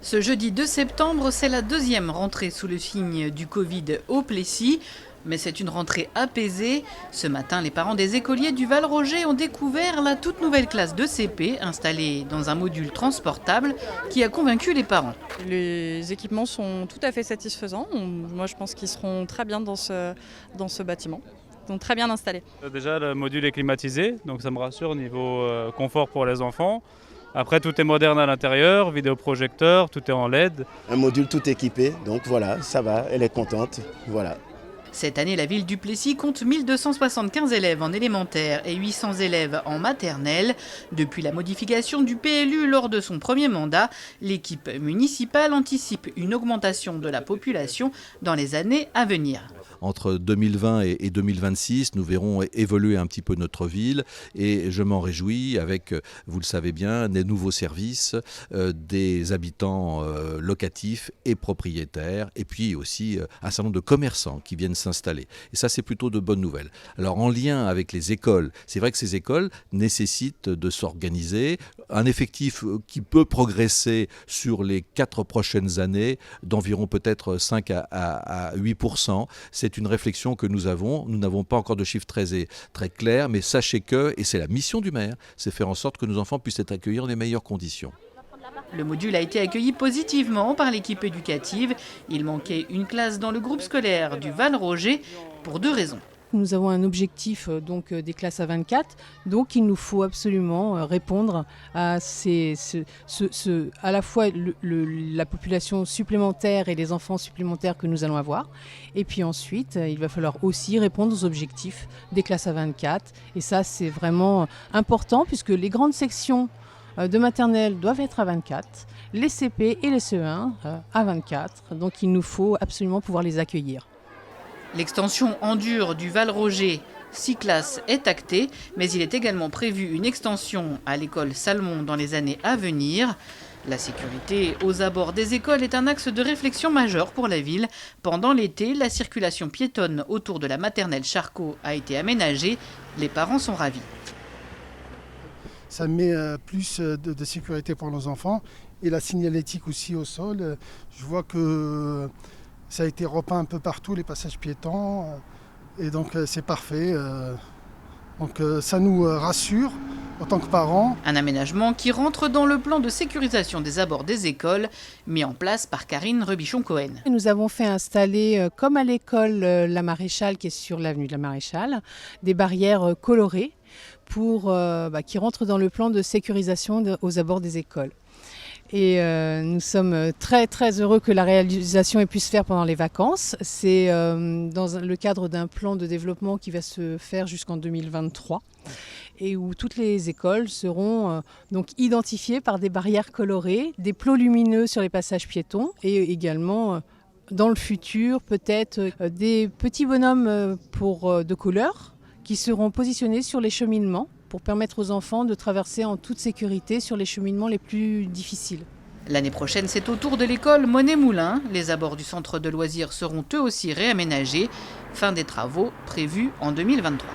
Ce jeudi 2 septembre, c'est la deuxième rentrée sous le signe du Covid au Plessis. Mais c'est une rentrée apaisée. Ce matin, les parents des écoliers du Val-Roger ont découvert la toute nouvelle classe de CP installée dans un module transportable qui a convaincu les parents. Les équipements sont tout à fait satisfaisants. Moi, je pense qu'ils seront très bien dans ce bâtiment. Donc très bien installés. Déjà, le module est climatisé, donc ça me rassure au niveau confort pour les enfants. Après, tout est moderne à l'intérieur, vidéoprojecteur, tout est en LED. Un module tout équipé, donc voilà, ça va, elle est contente, voilà. Cette année, la ville du Plessis compte 1275 élèves en élémentaire et 800 élèves en maternelle. Depuis la modification du PLU lors de son premier mandat, l'équipe municipale anticipe une augmentation de la population dans les années à venir. Entre 2020 et 2026, nous verrons évoluer un petit peu notre ville et je m'en réjouis avec, vous le savez bien, des nouveaux services, des habitants locatifs et propriétaires et puis aussi un certain nombre de commerçants qui viennent s'installer. Et ça, c'est plutôt de bonnes nouvelles. Alors en lien avec les écoles, c'est vrai que ces écoles nécessitent de s'organiser, un effectif qui peut progresser sur les 4 prochaines années d'environ peut-être 5 à 8%. C'est une réflexion que nous avons. Nous n'avons pas encore de chiffres très clairs, mais sachez que, et c'est la mission du maire, c'est faire en sorte que nos enfants puissent être accueillis dans les meilleures conditions. Le module a été accueilli positivement par l'équipe éducative. Il manquait une classe dans le groupe scolaire du Val-Roger pour 2 raisons. Nous avons un objectif donc des classes à 24, donc il nous faut absolument répondre à à la fois la population supplémentaire et les enfants supplémentaires que nous allons avoir. Et puis ensuite, il va falloir aussi répondre aux objectifs des classes à 24. Et ça, c'est vraiment important puisque les grandes sections de maternelle doivent être à 24, les CP et les CE1 à 24. Donc il nous faut absolument pouvoir les accueillir. L'extension en dur du Val-Roger, 6 classes, est actée, mais il est également prévu une extension à l'école Salmon dans les années à venir. La sécurité aux abords des écoles est un axe de réflexion majeur pour la ville. Pendant l'été, la circulation piétonne autour de la maternelle Charcot a été aménagée. Les parents sont ravis. Ça met plus de sécurité pour nos enfants et la signalétique aussi au sol. Je vois que ça a été repeint un peu partout, les passages piétons, et donc c'est parfait. Donc ça nous rassure en tant que parents. Un aménagement qui rentre dans le plan de sécurisation des abords des écoles, mis en place par Karine Rebichon-Cohen. Nous avons fait installer, comme à l'école La Maréchale, qui est sur l'avenue de la Maréchale, des barrières colorées qui rentrent dans le plan de sécurisation aux abords des écoles. Et nous sommes très très heureux que la réalisation ait pu se faire pendant les vacances. C'est dans le cadre d'un plan de développement qui va se faire jusqu'en 2023 et où toutes les écoles seront donc identifiées par des barrières colorées, des plots lumineux sur les passages piétons et également dans le futur peut-être des petits bonhommes de couleur qui seront positionnés sur les cheminements pour permettre aux enfants de traverser en toute sécurité sur les cheminements les plus difficiles. L'année prochaine, c'est au tour de l'école Monet-Moulin. Les abords du centre de loisirs seront eux aussi réaménagés. Fin des travaux prévus en 2023.